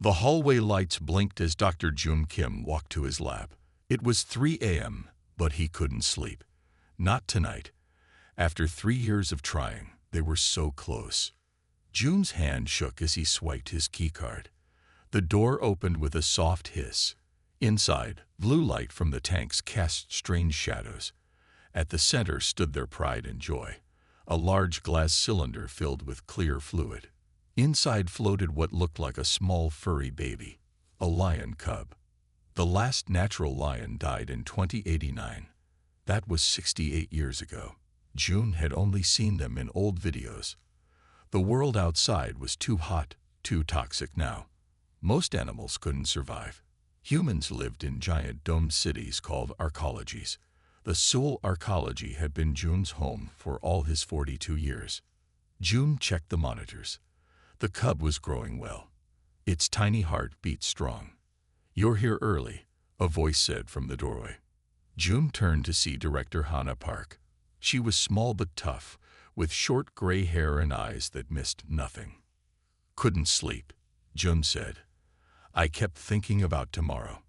The hallway lights blinked as Dr. June Kim walked to his lab. It was 3 a.m., but he couldn't sleep. Not tonight. After 3 years of trying, they were so close. June's hand shook as he swiped his keycard. The door opened with a soft hiss. Inside, blue light from the tanks cast strange shadows. At the center stood their pride and joy, a large glass cylinder filled with clear fluid. Inside floated what looked like a small furry baby, a lion cub. The last natural lion died in 2089. That was 68 years ago. June had only seen them in old videos. The world outside was too hot, too toxic now. Most animals couldn't survive. Humans lived in giant domed cities called arcologies. The Seoul arcology had been June's home for all his 42 years. June checked the monitors. The cub was growing well. Its tiny heart beat strong. "You're here early," a voice said from the doorway. June turned to see Director Hana Park. She was small but tough, with short gray hair and eyes that missed nothing. "Couldn't sleep," June said. "I kept thinking about tomorrow."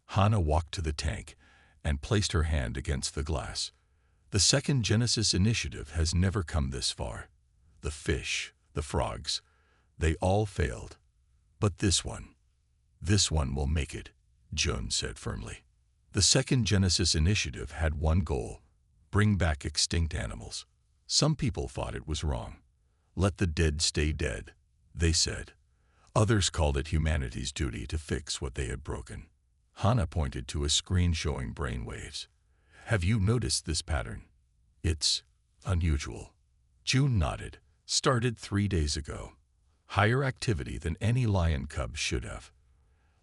Hana walked to the tank and placed her hand against the glass. The second Genesis initiative has never come this far. The fish, the frogs, they all failed. But this one will make it, June said firmly. The second Genesis initiative had one goal: bring back extinct animals. Some people thought it was wrong. Let the dead stay dead, they said. Others called it humanity's duty to fix what they had broken. Hana pointed to a screen showing brainwaves. "Have you noticed this pattern? It's unusual." June nodded. "Started 3 days ago. Higher activity than any lion cub should have.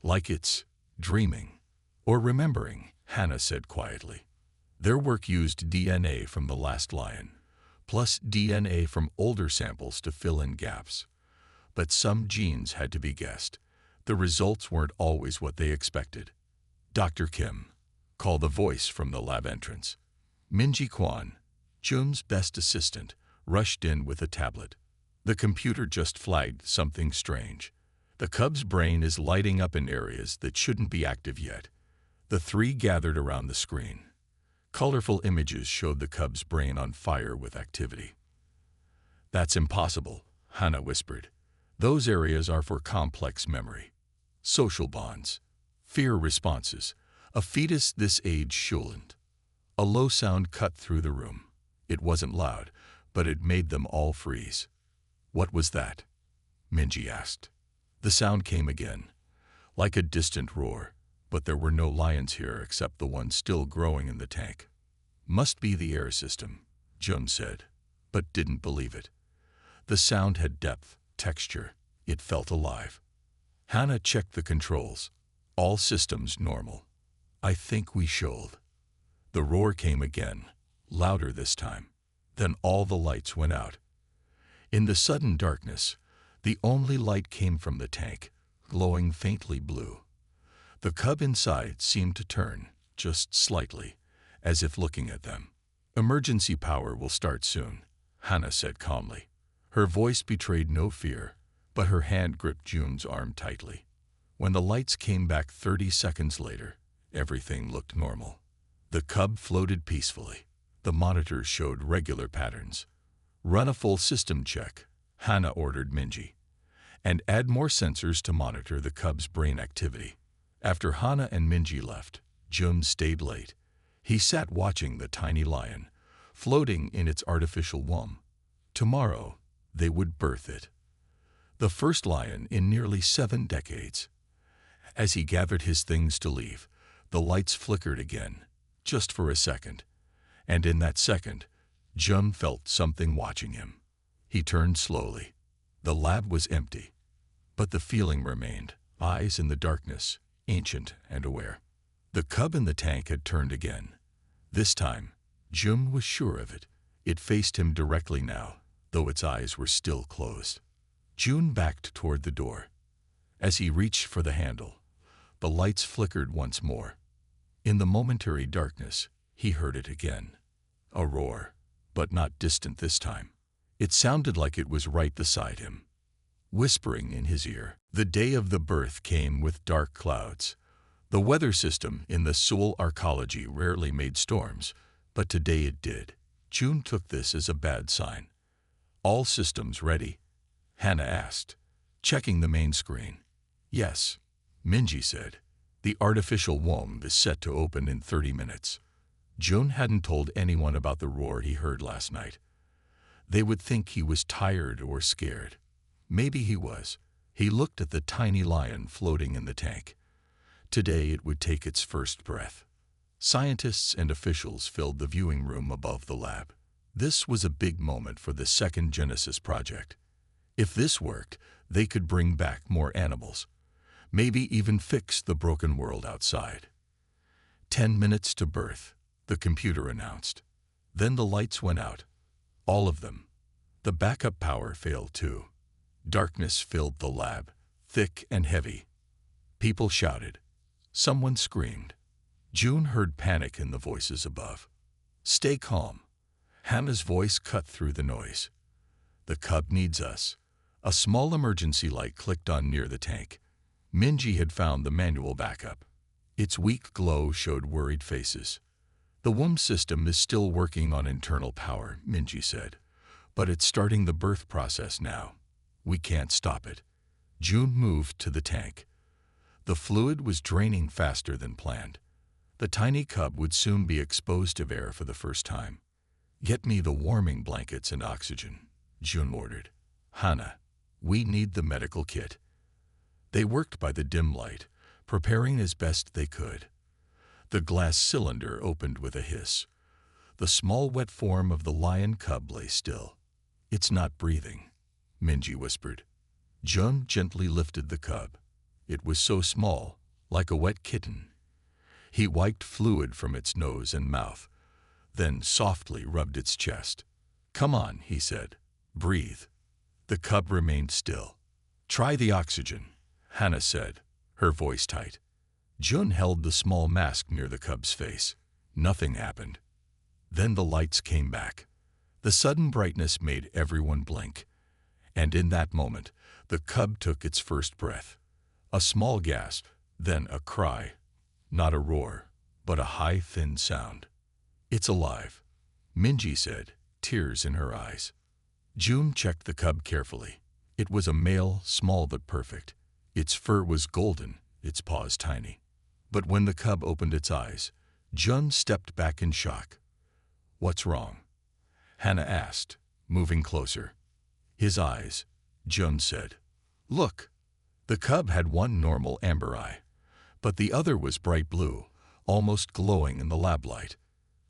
Like it's dreaming or remembering," Hana said quietly. Their work used DNA from the last lion, plus DNA from older samples to fill in gaps. But some genes had to be guessed. The results weren't always what they expected. "Dr. Kim," called a voice from the lab entrance. Minji Kwan, June's best assistant, rushed in with a tablet. The computer just flagged something strange. The cub's brain is lighting up in areas that shouldn't be active yet. The three gathered around the screen. Colorful images showed the cub's brain on fire with activity. "That's impossible," Hana whispered. "Those areas are for complex memory, social bonds, fear responses. A fetus this age shouldn't." A low sound cut through the room. It wasn't loud, but it made them all freeze. "What was that?" Minji asked. The sound came again, like a distant roar, but there were no lions here except the one still growing in the tank. "Must be the air system," Jun said, but didn't believe it. The sound had depth, texture. It felt alive. Hana checked the controls. All systems normal. "I think we should." The roar came again, louder this time. Then all the lights went out. In the sudden darkness, the only light came from the tank, glowing faintly blue. The cub inside seemed to turn, just slightly, as if looking at them. "Emergency power will start soon," Hana said calmly. Her voice betrayed no fear, but her hand gripped June's arm tightly. When the lights came back 30 seconds later, everything looked normal. The cub floated peacefully. The monitors showed regular patterns. "Run a full system check," Hana ordered Minji, "and add more sensors to monitor the cub's brain activity." After Hana and Minji left, Jun stayed late. He sat watching the tiny lion, floating in its artificial womb. Tomorrow, they would birth it. The first lion in nearly 7 decades. As he gathered his things to leave, the lights flickered again, just for a second. And in that second, Jun felt something watching him. He turned slowly. The lab was empty, but the feeling remained, eyes in the darkness, ancient and aware. The cub in the tank had turned again. This time, Jun was sure of it. It faced him directly now, though its eyes were still closed. Jun backed toward the door. As he reached for the handle, the lights flickered once more. In the momentary darkness, he heard it again. A roar, but not distant this time. It sounded like it was right beside him. whispering in his ear. The day of the birth came with dark clouds. The weather system in the Seoul arcology rarely made storms, but today it did. June took this as a bad sign. "All systems ready?" Hannah asked, checking the main screen. "Yes," Minji said. "The artificial womb is set to open in 30 minutes. June hadn't told anyone about the roar he heard last night. They would think he was tired or scared. Maybe he was. He looked at the tiny lion floating in the tank. Today it would take its first breath. Scientists and officials filled the viewing room above the lab. This was a big moment for the second Genesis project. If this worked, they could bring back more animals. Maybe even fix the broken world outside. 10 minutes to birth, the computer announced. Then the lights went out. All of them. The backup power failed too. Darkness filled the lab, thick and heavy. People shouted. Someone screamed. June heard panic in the voices above. "Stay calm." Hannah's voice cut through the noise. "The cub needs us." A small emergency light clicked on near the tank. Minji had found the manual backup. Its weak glow showed worried faces. "The womb system is still working on internal power," Minji said. "But it's starting the birth process now. We can't stop it." June moved to the tank. The fluid was draining faster than planned. The tiny cub would soon be exposed to air for the first time. "Get me the warming blankets and oxygen," June ordered. "Hannah, we need the medical kit." They worked by the dim light, preparing as best they could. The glass cylinder opened with a hiss. The small wet form of the lion cub lay still. "It's not breathing," Minji whispered. June gently lifted the cub. It was so small, like a wet kitten. He wiped fluid from its nose and mouth, then softly rubbed its chest. "Come on," he said. "Breathe." The cub remained still. "Try the oxygen," Hannah said, her voice tight. June held the small mask near the cub's face. Nothing happened. Then the lights came back. The sudden brightness made everyone blink. And in that moment, the cub took its first breath. A small gasp, then a cry. Not a roar, but a high, thin sound. "It's alive," Minji said, tears in her eyes. June checked the cub carefully. It was a male, small but perfect. Its fur was golden, its paws tiny. But when the cub opened its eyes, June stepped back in shock. "What's wrong?" Hannah asked, moving closer. "His eyes," June said. "Look." The cub had one normal amber eye, but the other was bright blue, almost glowing in the lab light.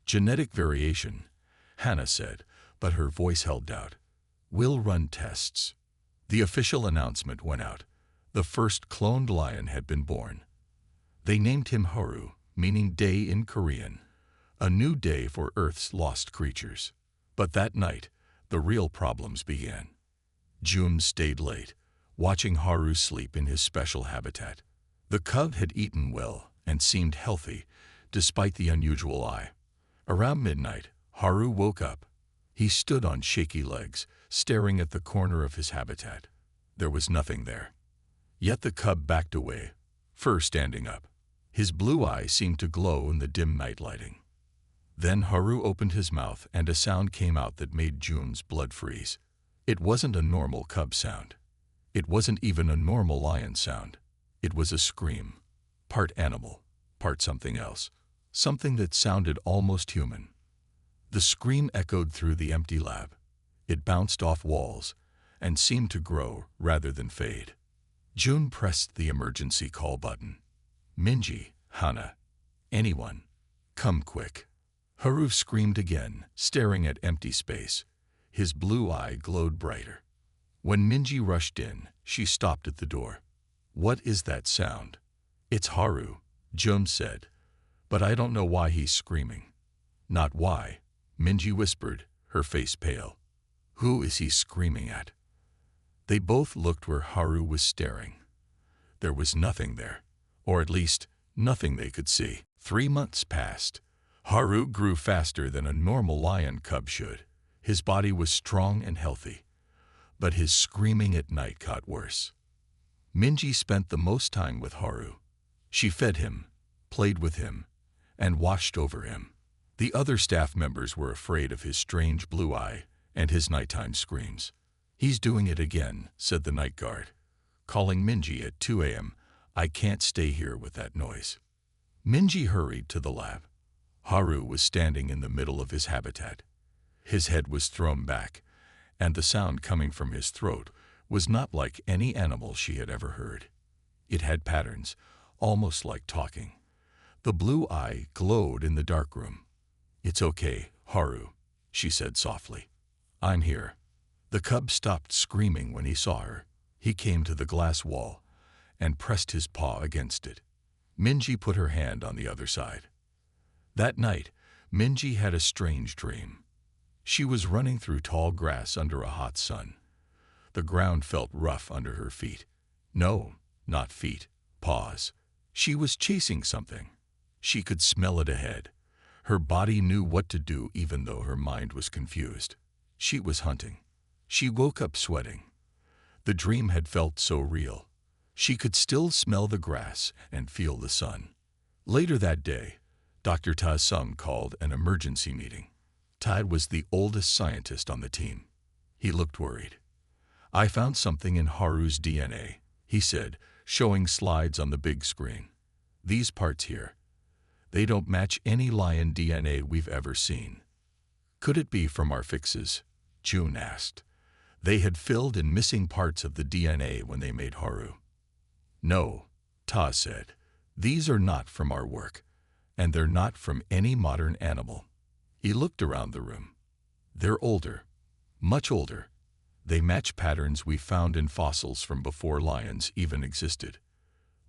"Genetic variation," Hannah said, but her voice held doubt. "We'll run tests." The official announcement went out. The first cloned lion had been born. They named him Haru, meaning day in Korean, a new day for Earth's lost creatures. But that night, the real problems began. June stayed late, watching Haru sleep in his special habitat. The cub had eaten well and seemed healthy, despite the unusual eye. Around midnight, Haru woke up. He stood on shaky legs, staring at the corner of his habitat. There was nothing there. Yet the cub backed away, fur standing up. His blue eye seemed to glow in the dim night lighting. Then Haru opened his mouth and a sound came out that made June's blood freeze. It wasn't a normal cub sound. It wasn't even a normal lion sound. It was a scream, part animal, part something else, something that sounded almost human. The scream echoed through the empty lab. It bounced off walls and seemed to grow rather than fade. June pressed the emergency call button. "Minji, Hannah, anyone, come quick." Haru screamed again, staring at empty space. His blue eye glowed brighter. When Minji rushed in, she stopped at the door. "What is that sound?" "It's Haru," June said, "but I don't know why he's screaming." "Not why," Minji whispered, her face pale. "Who is he screaming at?" They both looked where Haru was staring. There was nothing there, or at least nothing they could see. 3 months passed. Haru grew faster than a normal lion cub should. His body was strong and healthy. but his screaming at night got worse. Minji spent the most time with Haru. She fed him, played with him, and watched over him. The other staff members were afraid of his strange blue eye and his nighttime screams. "He's doing it again," said the night guard, calling Minji at 2 a.m. "I can't stay here with that noise." Minji hurried to the lab. Haru was standing in the middle of his habitat. His head was thrown back, and the sound coming from his throat was not like any animal she had ever heard. It had patterns, almost like talking. The blue eye glowed in the darkroom. "It's okay, Haru," she said softly. "I'm here." The cub stopped screaming when he saw her. He came to the glass wall and pressed his paw against it. Minji put her hand on the other side. That night, Minji had a strange dream. She was running through tall grass under a hot sun. The ground felt rough under her feet. No, not feet, paws. She was chasing something. She could smell it ahead. Her body knew what to do even though her mind was confused. She was hunting. She woke up sweating. The dream had felt so real. She could still smell the grass and feel the sun. Later that day, Dr. Ta Sung called an emergency meeting. Tai was the oldest scientist on the team. He looked worried. "I found something in Haru's DNA," he said, showing slides on the big screen. "These parts here. They don't match any lion DNA we've ever seen." "Could it be from our fixes?" June asked. They had filled in missing parts of the DNA when they made Haru. "No," Ta said. "These are not from our work, and they're not from any modern animal." He looked around the room. "They're older, much older. They match patterns we found in fossils from before lions even existed."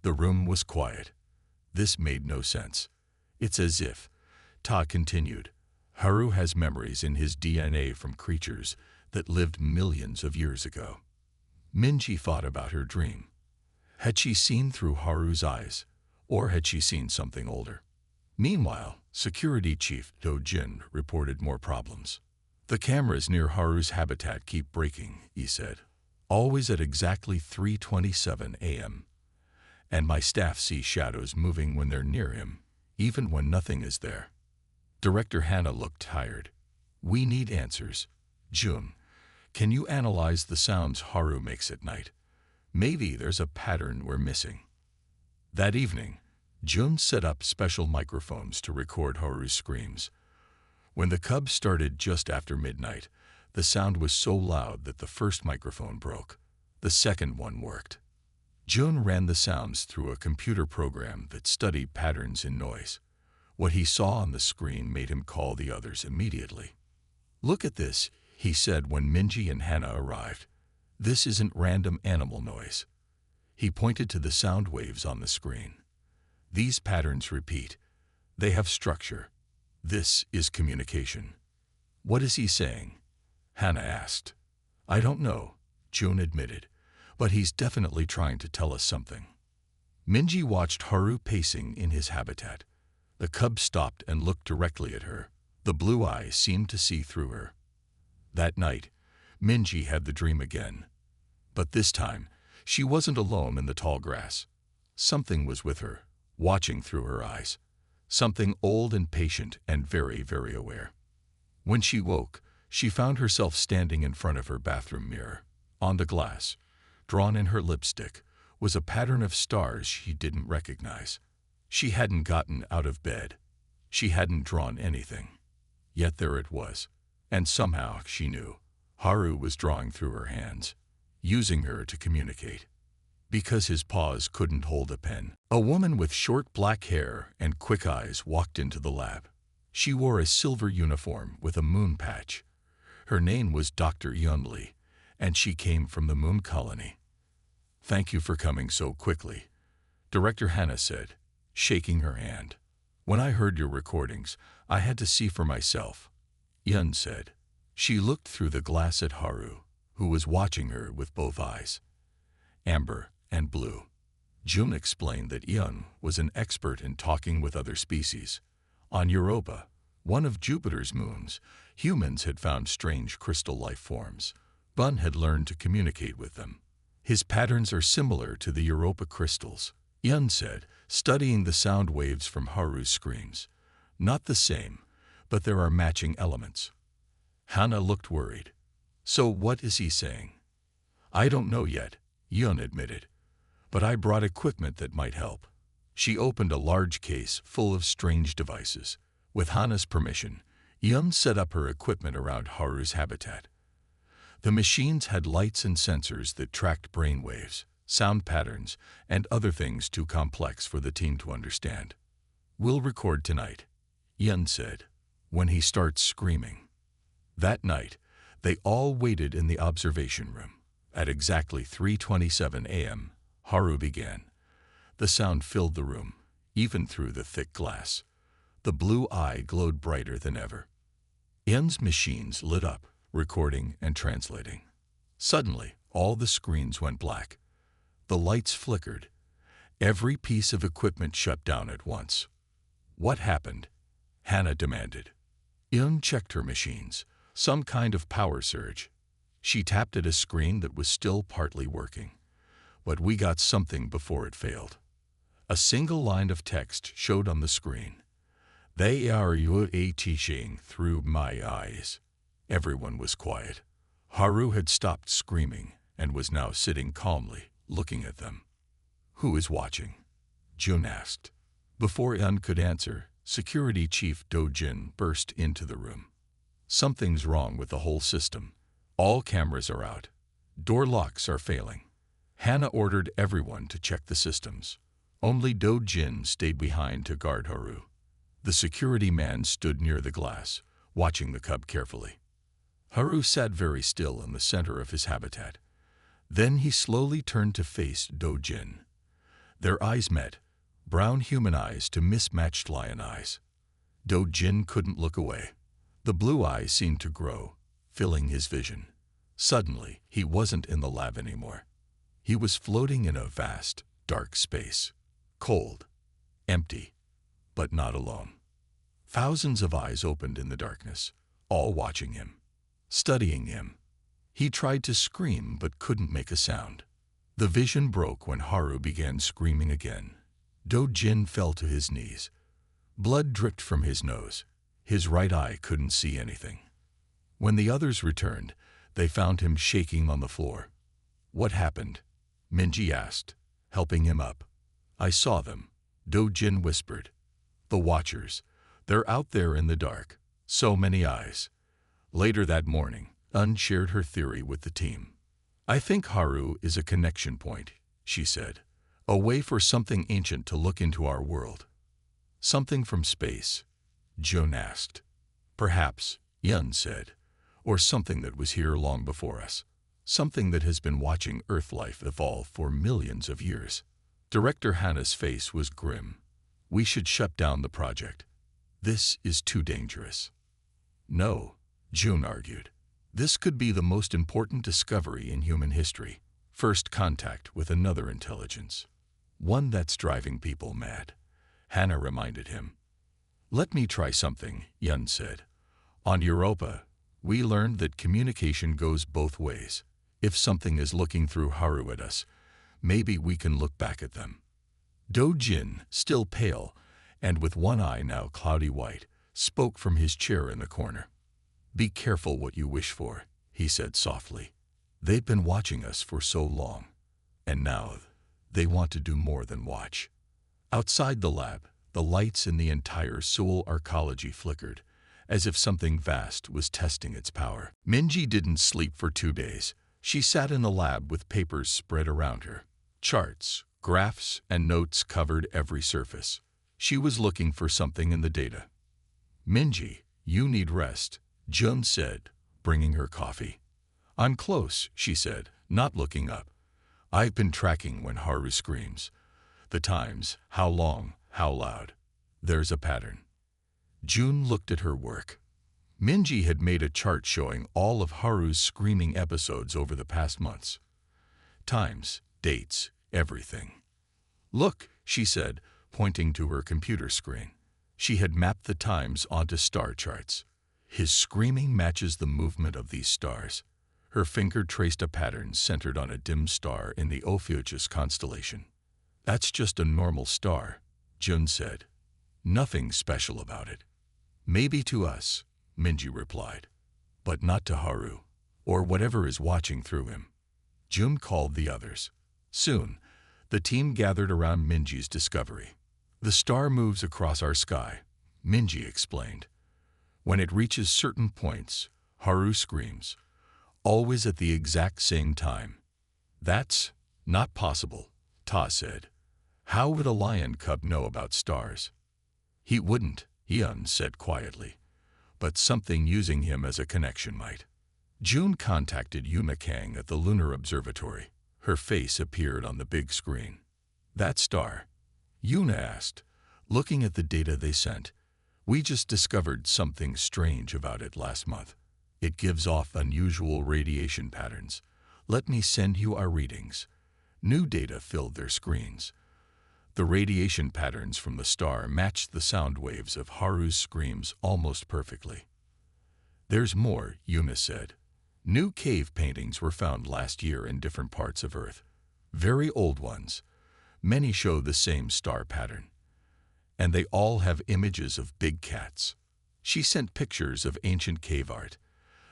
The room was quiet. This made no sense. "It's as if," Ta continued, "Haru has memories in his DNA from creatures that lived millions of years ago." Minji thought about her dream. Had she seen through Haru's eyes, or had she seen something older? Meanwhile, Security Chief Do Jin reported more problems. "The cameras near Haru's habitat keep breaking," he said. "Always at exactly 3:27 a.m. And my staff see shadows moving when they're near him, even when nothing is there." Director Hannah looked tired. "We need answers. June, can you analyze the sounds Haru makes at night? Maybe there's a pattern we're missing." That evening, June set up special microphones to record Haru's screams. When the cub started just after midnight, the sound was so loud that the first microphone broke. The second one worked. June ran the sounds through a computer program that studied patterns in noise. What he saw on the screen made him call the others immediately. "Look at this," he said when Minji and Hannah arrived. "This isn't random animal noise." He pointed to the sound waves on the screen. "These patterns repeat. They have structure. This is communication." "What is he saying?" Hannah asked. "I don't know," June admitted, "but he's definitely trying to tell us something." Minji watched Haru pacing in his habitat. The cub stopped and looked directly at her. The blue eyes seemed to see through her. That night, Minji had the dream again. But this time, she wasn't alone in the tall grass. Something was with her, watching through her eyes. Something old and patient and very, very aware. When she woke, she found herself standing in front of her bathroom mirror. On the glass, drawn in her lipstick, was a pattern of stars she didn't recognize. She hadn't gotten out of bed. She hadn't drawn anything. Yet there it was. And somehow she knew. Haru was drawing through her hands, using her to communicate. Because his paws couldn't hold a pen. A woman with short black hair and quick eyes walked into the lab. She wore a silver uniform with a moon patch. Her name was Dr. Yunli, and she came from the moon colony. "Thank you for coming so quickly," Director Hannah said, shaking her hand. "When I heard your recordings, I had to see for myself," Yun said. She looked through the glass at Haru, who was watching her with both eyes. Amber and blue. June explained that Yun was an expert in talking with other species. On Europa, one of Jupiter's moons, humans had found strange crystal life forms. Bun had learned to communicate with them. His patterns are similar to the Europa crystals, Yun said, studying the sound waves from Haru's screams. Not the same, but there are matching elements. Hana looked worried. So what is he saying? I don't know yet, Yun admitted. But I brought equipment that might help. She opened a large case full of strange devices. With Hana's permission, Yun set up her equipment around Haru's habitat. The machines had lights and sensors that tracked brain waves, sound patterns, and other things too complex for the team to understand. We'll record tonight, Yun said, when he starts screaming. That night, they all waited in the observation room. At exactly 3:27 a.m., Haru began. The sound filled the room, even through the thick glass. The blue eye glowed brighter than ever. Yun's machines lit up, recording and translating. Suddenly, all the screens went black. The lights flickered. Every piece of equipment shut down at once. What happened? Hana demanded. Yun checked her machines. Some kind of power surge. She tapped at a screen that was still partly working. But we got something before it failed. A single line of text showed on the screen. They are teaching through my eyes. Everyone was quiet. Haru had stopped screaming and was now sitting calmly, looking at them. Who is watching? Jun asked. Before Yun could answer, Security Chief Do-jin burst into the room. Something's wrong with the whole system. All cameras are out. Door locks are failing. Hana ordered everyone to check the systems. Only Do-jin stayed behind to guard Haru. The security man stood near the glass, watching the cub carefully. Haru sat very still in the center of his habitat. Then he slowly turned to face Do-jin. Their eyes met, brown human eyes to mismatched lion eyes. Do-jin couldn't look away. The blue eyes seemed to grow, filling his vision. Suddenly, he wasn't in the lab anymore. He was floating in a vast, dark space. Cold, empty, but not alone. Thousands of eyes opened in the darkness, all watching him, studying him. He tried to scream but couldn't make a sound. The vision broke when Haru began screaming again. Do-jin fell to his knees. Blood dripped from his nose. His right eye couldn't see anything. When the others returned, they found him shaking on the floor. What happened? Minji asked, helping him up. I saw them, Do-jin whispered. The Watchers. They're out there in the dark. So many eyes. Later that morning, Un shared her theory with the team. I think Haru is a connection point, she said. A way for something ancient to look into our world. Something from space, Jun asked. Perhaps, Yun said. Or something that was here long before us. Something that has been watching Earth life evolve for millions of years. Director Hana's face was grim. We should shut down the project. This is too dangerous. No, Jun argued. This could be the most important discovery in human history. First contact with another intelligence. One that's driving people mad. Hana reminded him. Let me try something, Yun said. On Europa, we learned that communication goes both ways. If something is looking through Haru at us, maybe we can look back at them. Do-jin, still pale, and with one eye now cloudy white, spoke from his chair in the corner. Be careful what you wish for, he said softly. They've been watching us for so long, and now they want to do more than watch. Outside the lab, the lights in the entire Seoul arcology flickered, as if something vast was testing its power. Minji didn't sleep for 2 days. She sat in the lab with papers spread around her. Charts, graphs, and notes covered every surface. She was looking for something in the data. Minji, you need rest, Jun said, bringing her coffee. I'm close, she said, not looking up. I've been tracking when Haru screams. The times, how long, how loud. There's a pattern. Jun looked at her work. Minji had made a chart showing all of Haru's screaming episodes over the past months. Times, dates, everything. Look, she said, pointing to her computer screen. She had mapped the times onto star charts. His screaming matches the movement of these stars. Her finger traced a pattern centered on a dim star in the Ophiuchus constellation. "That's just a normal star," Jun said. "Nothing special about it." "Maybe to us," Minji replied, "but not to Haru, or whatever is watching through him." Jun called the others. Soon, the team gathered around Minji's discovery. "The star moves across our sky," Minji explained. "When it reaches certain points, Haru screams, always at the exact same time." "That's not possible," Ta said. "How would a lion cub know about stars?" "He wouldn't," Hyun said quietly, "but something using him as a connection might." June contacted Yuna Kang at the Lunar Observatory. Her face appeared on the big screen. "That star?" Yuna asked, looking at the data they sent. "We just discovered something strange about it last month. It gives off unusual radiation patterns. Let me send you our readings." New data filled their screens. The radiation patterns from the star matched the sound waves of Haru's screams almost perfectly. "There's more," Yuna said. "New cave paintings were found last year in different parts of Earth. Very old ones. Many show the same star pattern. And they all have images of big cats." She sent pictures of ancient cave art.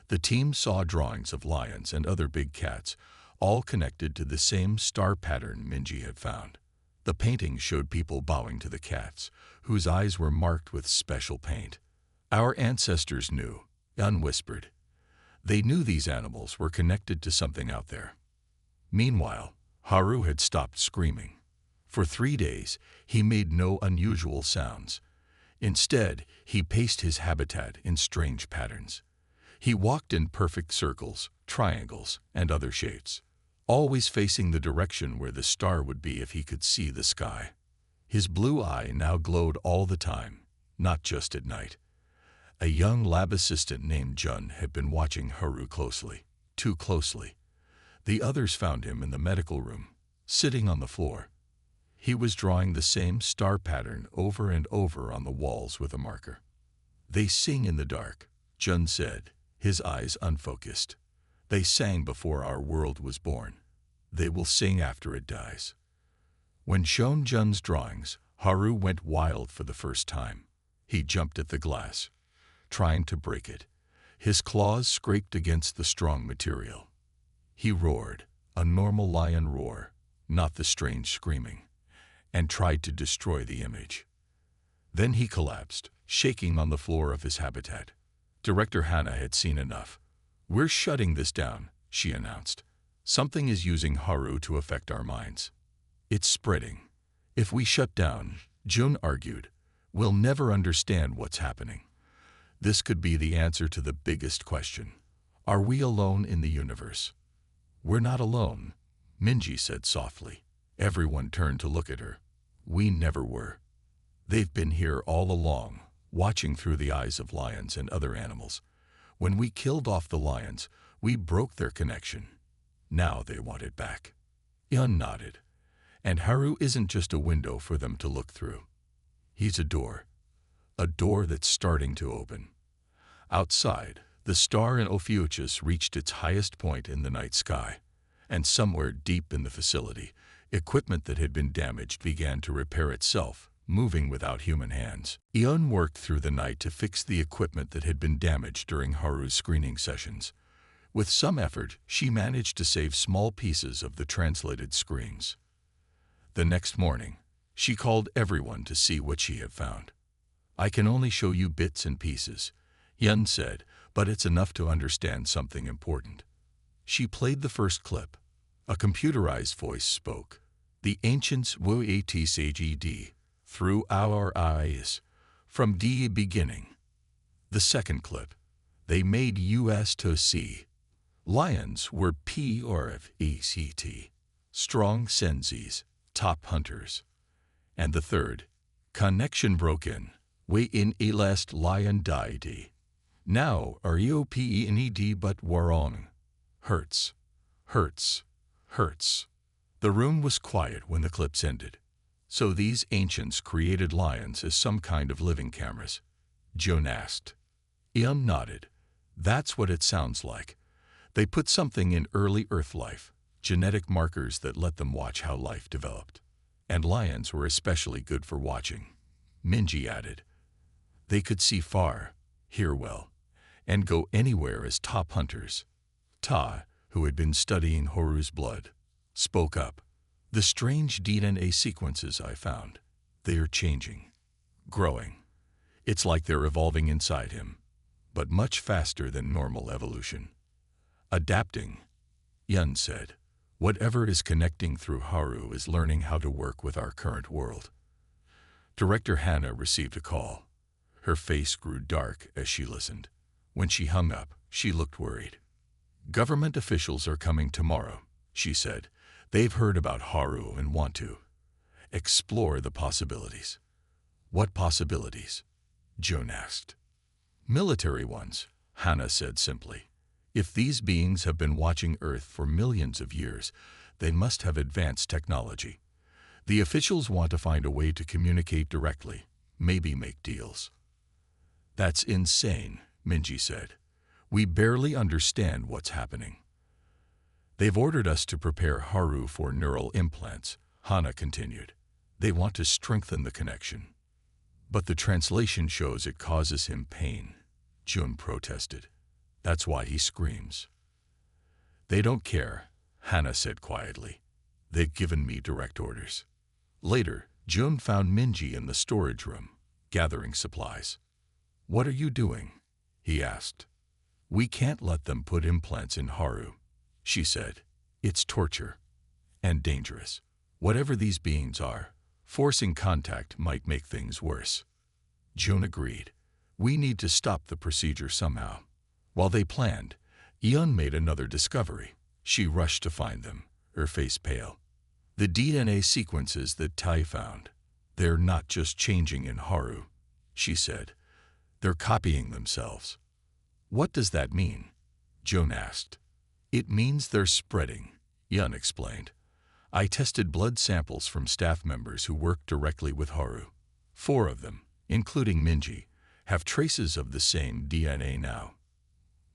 The team saw drawings of lions and other big cats, all connected to the same star pattern Minji had found. The paintings showed people bowing to the cats, whose eyes were marked with special paint. "Our ancestors knew," Yun whispered. "They knew these animals were connected to something out there." Meanwhile, Haru had stopped screaming. For 3 days, he made no unusual sounds. Instead, he paced his habitat in strange patterns. He walked in perfect circles, triangles, and other shapes, always facing the direction where the star would be if he could see the sky. His blue eye now glowed all the time, not just at night. A young lab assistant named Jun had been watching Haru closely, too closely. The others found him in the medical room, sitting on the floor. He was drawing the same star pattern over and over on the walls with a marker. "They sing in the dark," Jun said, his eyes unfocused. "They sang before our world was born. They will sing after it dies." When shown Jun's drawings, Haru went wild for the first time. He jumped at the glass, trying to break it. His claws scraped against the strong material. He roared, a normal lion roar, not the strange screaming, and tried to destroy the image. Then he collapsed, shaking on the floor of his habitat. Director Hannah had seen enough. "We're shutting this down," she announced. "Something is using Haru to affect our minds. It's spreading. If we shut down," Jun argued, "we'll never understand what's happening. This could be the answer to the biggest question. Are we alone in the universe?" "We're not alone," Minji said softly. Everyone turned to look at her. "We never were. They've been here all along, watching through the eyes of lions and other animals. When we killed off the lions, we broke their connection. Now they want it back." Yun nodded. "And Haru isn't just a window for them to look through. He's a door that's starting to open." Outside, the star in Ophiuchus reached its highest point in the night sky, and somewhere deep in the facility, equipment that had been damaged began to repair itself, moving without human hands. Eun worked through the night to fix the equipment that had been damaged during Haru's screening sessions. With some effort, she managed to save small pieces of the translated screens. The next morning, she called everyone to see what she had found. "I can only show you bits and pieces," Yun said, "but it's enough to understand something important." She played the first clip. A computerized voice spoke. "The ancients were ATCGD, through our eyes, from the beginning." The second clip. "They made us to see. Lions were PRFACT, strong senzis, top hunters." And the third. "Connection broken. We in a last lion died. Now are EOPENED but warong. Hurts. Hurts. Hurts." The room was quiet when the clips ended. "So these ancients created lions as some kind of living cameras?" Jun asked. Eun nodded. "That's what it sounds like. They put something in early Earth life, genetic markers that let them watch how life developed. And lions were especially good for watching, Minji added. They could see far, hear well, and go anywhere as top hunters. Ta, who had been studying Horu's blood, spoke up. The strange DNA sequences I found, they are changing, growing. It's like they're evolving inside him, but much faster than normal evolution. Adapting, Yun said. Whatever is connecting through Haru is learning how to work with our current world. Director Hannah received a call. Her face grew dark as she listened. When she hung up, she looked worried. Government officials are coming tomorrow, she said. They've heard about Haru and want to explore the possibilities. What possibilities? June asked. Military ones, Hannah said simply. If these beings have been watching Earth for millions of years, they must have advanced technology. The officials want to find a way to communicate directly, maybe make deals. That's insane, Minji said. We barely understand what's happening. They've ordered us to prepare Haru for neural implants, Hannah continued. They want to strengthen the connection. But the translation shows it causes him pain, June protested. That's why he screams. They don't care, Hannah said quietly. They've given me direct orders. Later, June found Minji in the storage room, gathering supplies. What are you doing? He asked. We can't let them put implants in Haru, she said. It's torture. And dangerous. Whatever these beings are, forcing contact might make things worse. June agreed. We need to stop the procedure somehow. While they planned, Yun made another discovery. She rushed to find them, her face pale. The DNA sequences that Tai found. They're not just changing in Haru, she said. They're copying themselves. What does that mean? June asked. It means they're spreading, Yun explained. I tested blood samples from staff members who worked directly with Haru. 4 of them, including Minji, have traces of the same DNA now.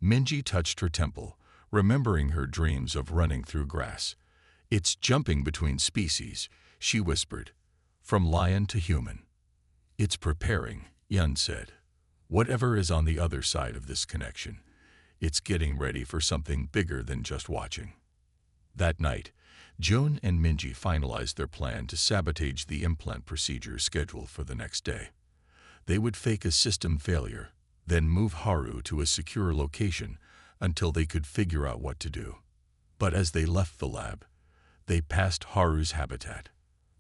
Minji touched her temple, remembering her dreams of running through grass. It's jumping between species, she whispered, from lion to human. It's preparing, Yun said. Whatever is on the other side of this connection, it's getting ready for something bigger than just watching. That night, June and Minji finalized their plan to sabotage the implant procedure scheduled for the next day. They would fake a system failure, then move Haru to a secure location until they could figure out what to do. But as they left the lab, they passed Haru's habitat.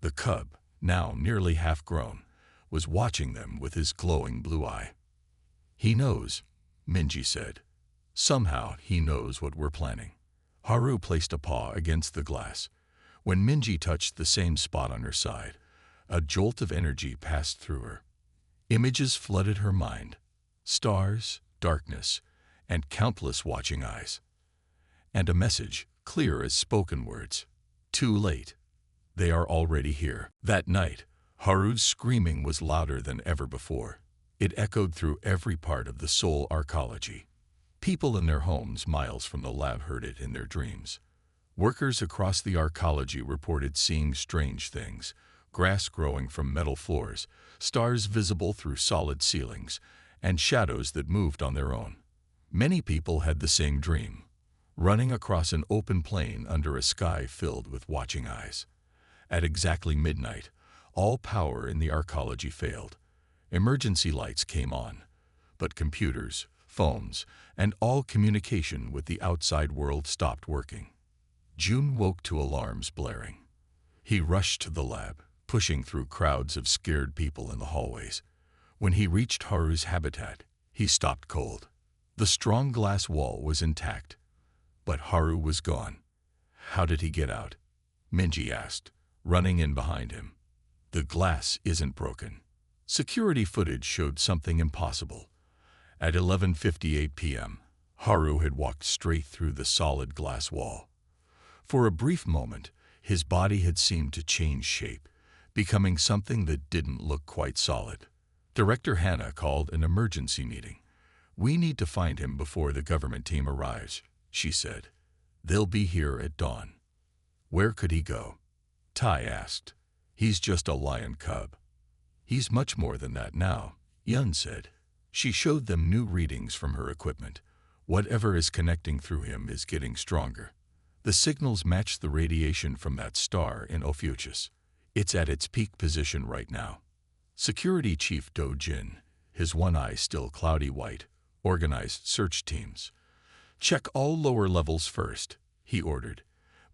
The cub, now nearly half-grown, was watching them with his glowing blue eye. He knows, Minji said. Somehow he knows what we're planning. Haru placed a paw against the glass. When Minji touched the same spot on her side, a jolt of energy passed through her. Images flooded her mind. Stars, darkness, and countless watching eyes. And a message, clear as spoken words. Too late. They are already here. That night, Haru's screaming was louder than ever before. It echoed through every part of the soul arcology. People in their homes miles from the lab heard it in their dreams. Workers across the arcology reported seeing strange things, grass growing from metal floors, stars visible through solid ceilings, and shadows that moved on their own. Many people had the same dream, running across an open plain under a sky filled with watching eyes. At exactly midnight, all power in the arcology failed. Emergency lights came on, but computers, phones, and all communication with the outside world stopped working. June woke to alarms blaring. He rushed to the lab, pushing through crowds of scared people in the hallways. When he reached Haru's habitat, he stopped cold. The strong glass wall was intact, but Haru was gone. How did he get out? Minji asked, running in behind him. The glass isn't broken. Security footage showed something impossible. At 11:58 p.m., Haru had walked straight through the solid glass wall. For a brief moment, his body had seemed to change shape, becoming something that didn't look quite solid. Director Hannah called an emergency meeting. We need to find him before the government team arrives, she said. They'll be here at dawn. Where could he go? Tai asked. He's just a lion cub. He's much more than that now, Yun said. She showed them new readings from her equipment. Whatever is connecting through him is getting stronger. The signals match the radiation from that star in Ophiuchus. It's at its peak position right now. Security Chief Do Jin, his one eye still cloudy white, organized search teams. Check all lower levels first, he ordered.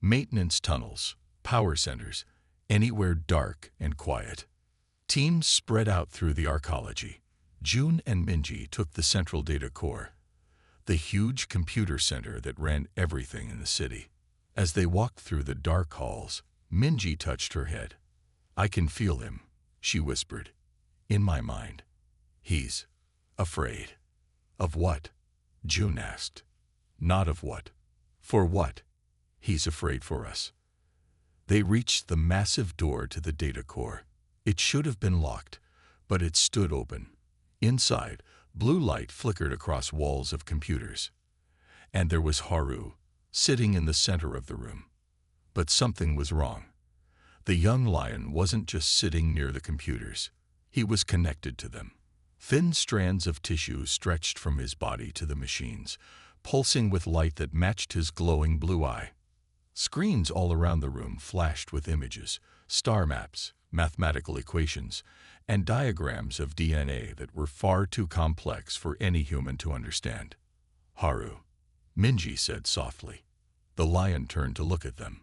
Maintenance tunnels, power centers, anywhere dark and quiet. Teams spread out through the arcology. June and Minji took the central data core, the huge computer center that ran everything in the city. As they walked through the dark halls, Minji touched her head. I can feel him, she whispered. In my mind. He's afraid. Of what? June asked. Not of what. For what? He's afraid for us. They reached the massive door to the data core. It should have been locked, but it stood open. Inside, blue light flickered across walls of computers. And there was Haru, sitting in the center of the room. But something was wrong. The young lion wasn't just sitting near the computers. He was connected to them. Thin strands of tissue stretched from his body to the machines, pulsing with light that matched his glowing blue eye. Screens all around the room flashed with images, star maps, mathematical equations, and diagrams of DNA that were far too complex for any human to understand. Haru, Minji said softly. The lion turned to look at them.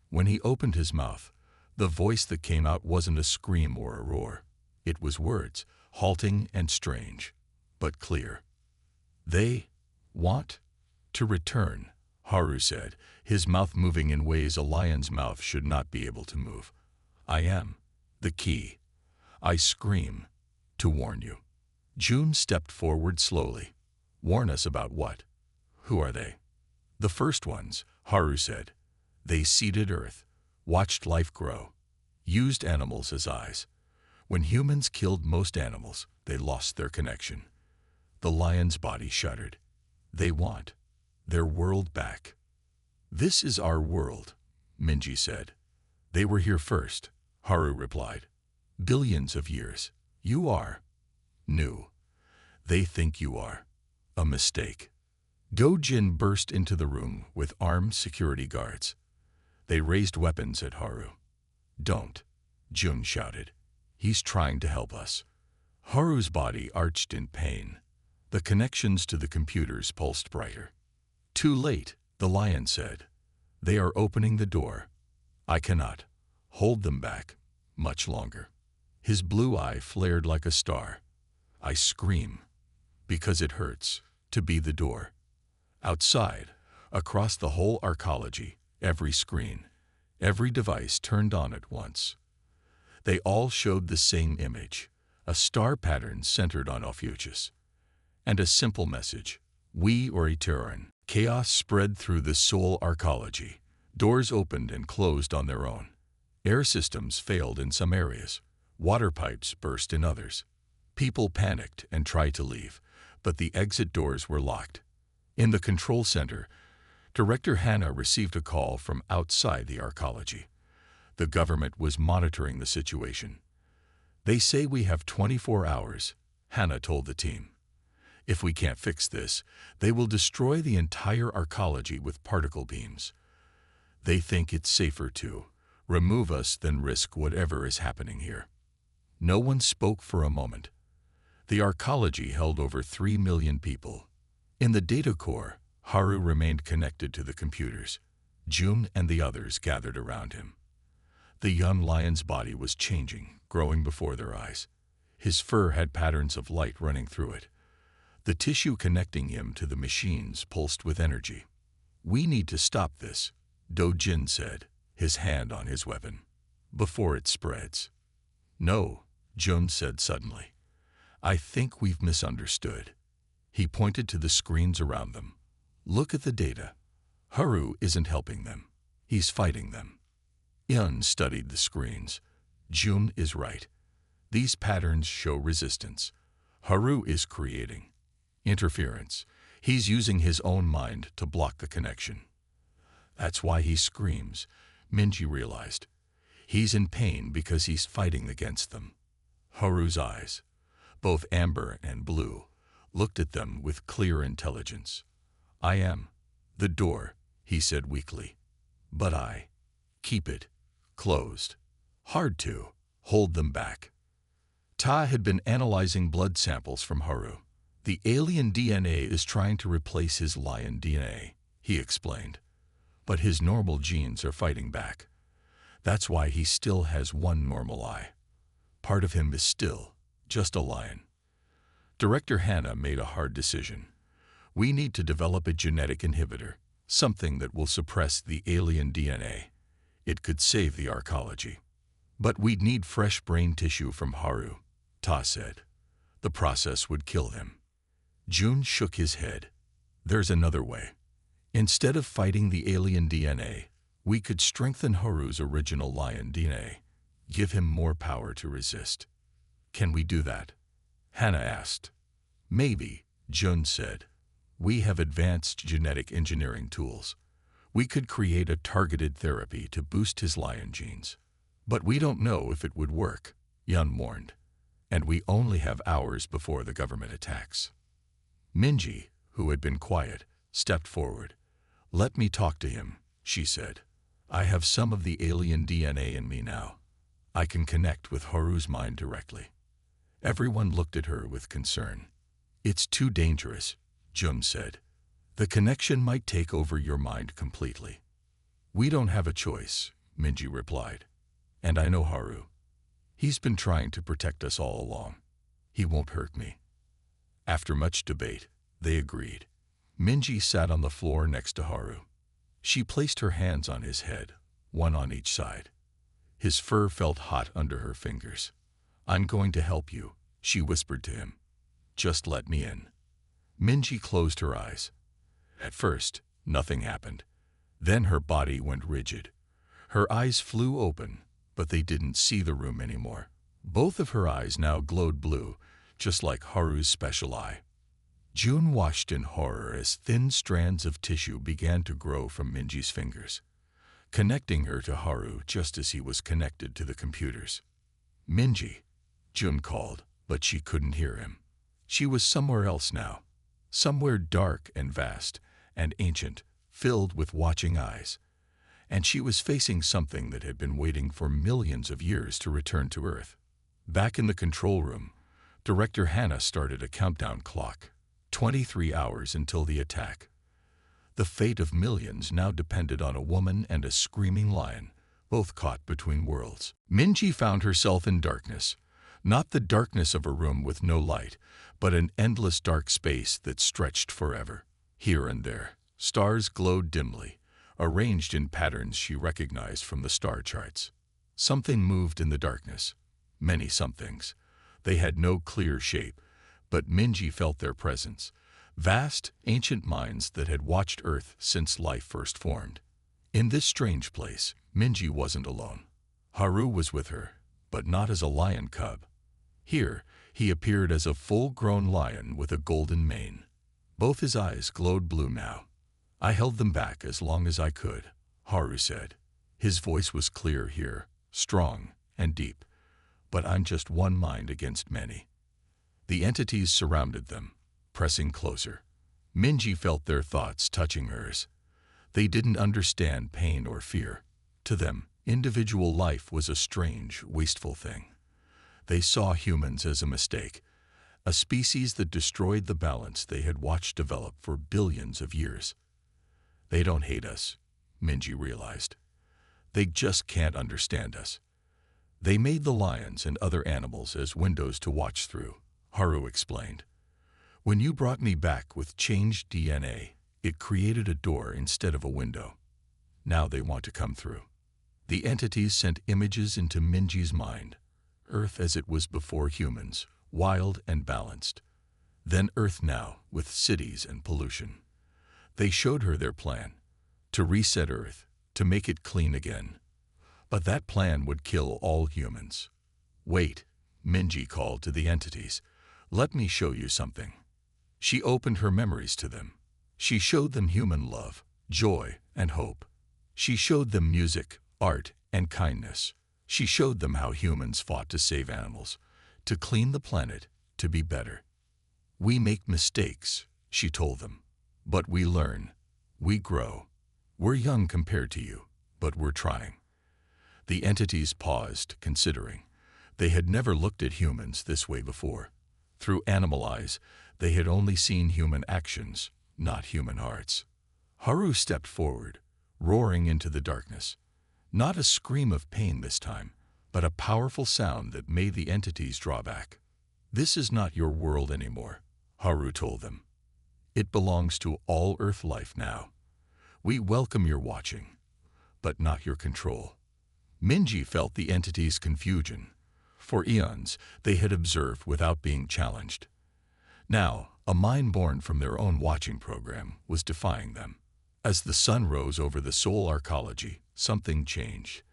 When he opened his mouth, the voice that came out wasn't a scream or a roar. It was words, halting and strange, but clear. They want to return, Haru said, his mouth moving in ways a lion's mouth should not be able to move. I am the key. I scream to warn you. June stepped forward slowly. Warn us about what? Who are they? The first ones, Haru said. They seeded Earth, watched life grow, used animals as eyes. When humans killed most animals, they lost their connection. The lion's body shuddered. They want their world back. This is our world, Minji said. They were here first, Haru replied. Billions of years. You are new. They think you are a mistake. Dojin burst into the room with armed security guards. They raised weapons at Haru. Don't, Jun shouted. He's trying to help us. Haru's body arched in pain. The connections to the computers pulsed brighter. Too late, the lion said. They are opening the door. I cannot hold them back much longer. His blue eye flared like a star. I scream because it hurts to be the door. Outside, across the whole arcology, every screen, every device turned on at once. They all showed the same image, a star pattern centered on Ophiuchus. And a simple message, we or Eteran. Chaos spread through the soul arcology. Doors opened and closed on their own. Air systems failed in some areas. Water pipes burst in others. People panicked and tried to leave, but the exit doors were locked. In the control center, Director Hannah received a call from outside the arcology. The government was monitoring the situation. They say we have 24 hours, Hannah told the team. If we can't fix this, they will destroy the entire arcology with particle beams. They think it's safer to remove us than risk whatever is happening here. No one spoke for a moment. The arcology held over 3 million people. In the data core, Haru remained connected to the computers. June and the others gathered around him. The young lion's body was changing, growing before their eyes. His fur had patterns of light running through it. The tissue connecting him to the machines pulsed with energy. We need to stop this, Dojin said, his hand on his weapon, before it spreads. No, Jun said suddenly. I think we've misunderstood. He pointed to the screens around them. Look at the data. Haru isn't helping them. He's fighting them. Yun studied the screens. Jun is right. These patterns show resistance. Haru is creating interference. He's using his own mind to block the connection. That's why he screams, Minji realized. He's in pain because he's fighting against them. Haru's eyes, both amber and blue, looked at them with clear intelligence. I am the door, he said weakly. But I keep it closed. Hard to hold them back. Ta had been analyzing blood samples from Haru. The alien DNA is trying to replace his lion DNA, he explained. But his normal genes are fighting back. That's why he still has one normal eye. Part of him is still just a lion. Director Hannah made a hard decision. We need to develop a genetic inhibitor, something that will suppress the alien DNA. It could save the arcology. But we'd need fresh brain tissue from Haru, Ta said. The process would kill him. Jun shook his head. There's another way. Instead of fighting the alien DNA, we could strengthen Haru's original lion DNA, give him more power to resist. Can we do that? Hannah asked. Maybe, Jun said. We have advanced genetic engineering tools. We could create a targeted therapy to boost his lion genes. But we don't know if it would work, Yun warned. And we only have hours before the government attacks. Minji, who had been quiet, stepped forward. Let me talk to him, she said. I have some of the alien DNA in me now. I can connect with Haru's mind directly. Everyone looked at her with concern. It's too dangerous, Jun said. The connection might take over your mind completely. We don't have a choice, Minji replied. And I know Haru. He's been trying to protect us all along. He won't hurt me. After much debate, they agreed. Minji sat on the floor next to Haru. She placed her hands on his head, one on each side. His fur felt hot under her fingers. I'm going to help you, she whispered to him. Just let me in. Minji closed her eyes. At first, nothing happened. Then her body went rigid. Her eyes flew open, but they didn't see the room anymore. Both of her eyes now glowed blue, just like Haru's special eye. Jun watched in horror as thin strands of tissue began to grow from Minji's fingers, connecting her to Haru just as he was connected to the computers. Minji, Jun called, but she couldn't hear him. She was somewhere else now, somewhere dark and vast and ancient, filled with watching eyes. And she was facing something that had been waiting for millions of years to return to Earth. Back in the control room, Director Hannah started a countdown clock. 23 hours until the attack. The fate of millions now depended on a woman and a screaming lion, both caught between worlds. Minji found herself in darkness. Not the darkness of a room with no light, but an endless dark space that stretched forever. Here and there, stars glowed dimly, arranged in patterns she recognized from the star charts. Something moved in the darkness. Many somethings. They had no clear shape, but Minji felt their presence. Vast, ancient minds that had watched Earth since life first formed. In this strange place, Minji wasn't alone. Haru was with her, but not as a lion cub. Here, he appeared as a full-grown lion with a golden mane. Both his eyes glowed blue now. I held them back as long as I could, Haru said. His voice was clear here, strong and deep. But I'm just one mind against many. The entities surrounded them, pressing closer. Minji felt their thoughts touching hers. They didn't understand pain or fear. To them, individual life was a strange, wasteful thing. They saw humans as a mistake, a species that destroyed the balance they had watched develop for billions of years. They don't hate us, Minji realized. They just can't understand us. They made the lions and other animals as windows to watch through, Haru explained. When you brought me back with changed DNA, it created a door instead of a window. Now they want to come through. The entities sent images into Minji's mind. Earth as it was before humans, wild and balanced. Then Earth now, with cities and pollution. They showed her their plan, to reset Earth, to make it clean again. But that plan would kill all humans. Wait, Minji called to the entities. Let me show you something. She opened her memories to them. She showed them human love, joy, and hope. She showed them music, art, and kindness. She showed them how humans fought to save animals, to clean the planet, to be better. We make mistakes, she told them, but we learn. We grow. We're young compared to you, but we're trying. The entities paused, considering. They had never looked at humans this way before. Through animal eyes, they had only seen human actions, not human hearts. Haru stepped forward, roaring into the darkness. Not a scream of pain this time, but a powerful sound that made the entities draw back. "This is not your world anymore," Haru told them. "It belongs to all Earth life now. We welcome your watching, but not your control." Minji felt the entities' confusion. For eons, they had observed without being challenged. Now, a mind born from their own watching program was defying them. As the sun rose over the soul arcology, something changed.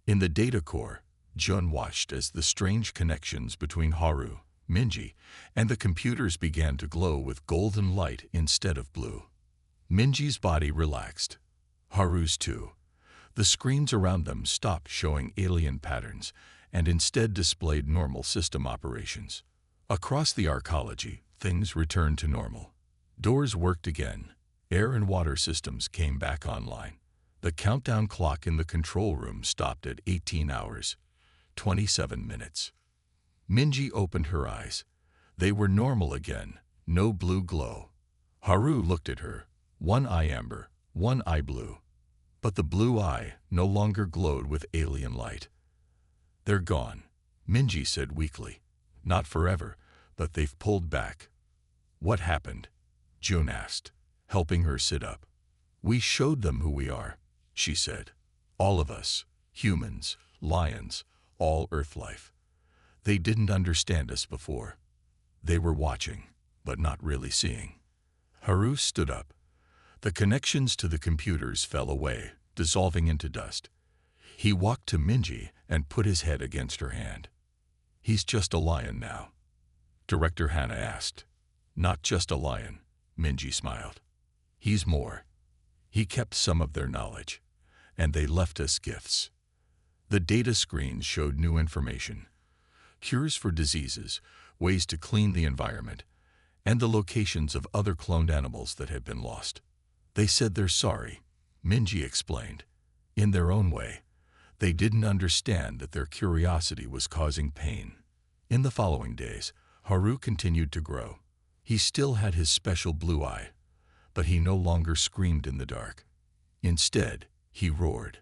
In the data core, Jun watched as the strange connections between Haru, Minji, and the computers began to glow with golden light instead of blue. Minji's body relaxed. Haru's too. The screens around them stopped showing alien patterns and instead displayed normal system operations. Across the arcology, things returned to normal. Doors worked again. Air and water systems came back online. The countdown clock in the control room stopped at 18 hours, 27 minutes. Minji opened her eyes. They were normal again, no blue glow. Haru looked at her, one eye amber, one eye blue. But the blue eye no longer glowed with alien light. "They're gone," Minji said weakly. "Not forever, but they've pulled back." "What happened?" Jun asked, helping her sit up. "We showed them who we are," she said. "All of us, humans, lions, all Earth life. They didn't understand us before. They were watching, but not really seeing." Haru stood up. The connections to the computers fell away, dissolving into dust. He walked to Minji and put his head against her hand. "He's just a lion now?" Director Hannah asked. "Not just a lion," Minji smiled. "He's more. He kept some of their knowledge, and they left us gifts." The data screens showed new information. Cures for diseases, ways to clean the environment, and the locations of other cloned animals that had been lost. "They said they're sorry," Minji explained. "In their own way, they didn't understand that their curiosity was causing pain." In the following days, Haru continued to grow. He still had his special blue eye, but he no longer screamed in the dark. Instead, he roared.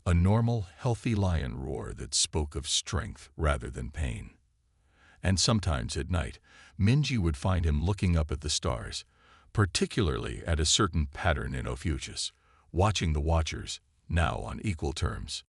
A normal, healthy lion roar that spoke of strength rather than pain. And sometimes at night, Minji would find him looking up at the stars, particularly at a certain pattern in Ophiuchus, watching the watchers, now on equal terms.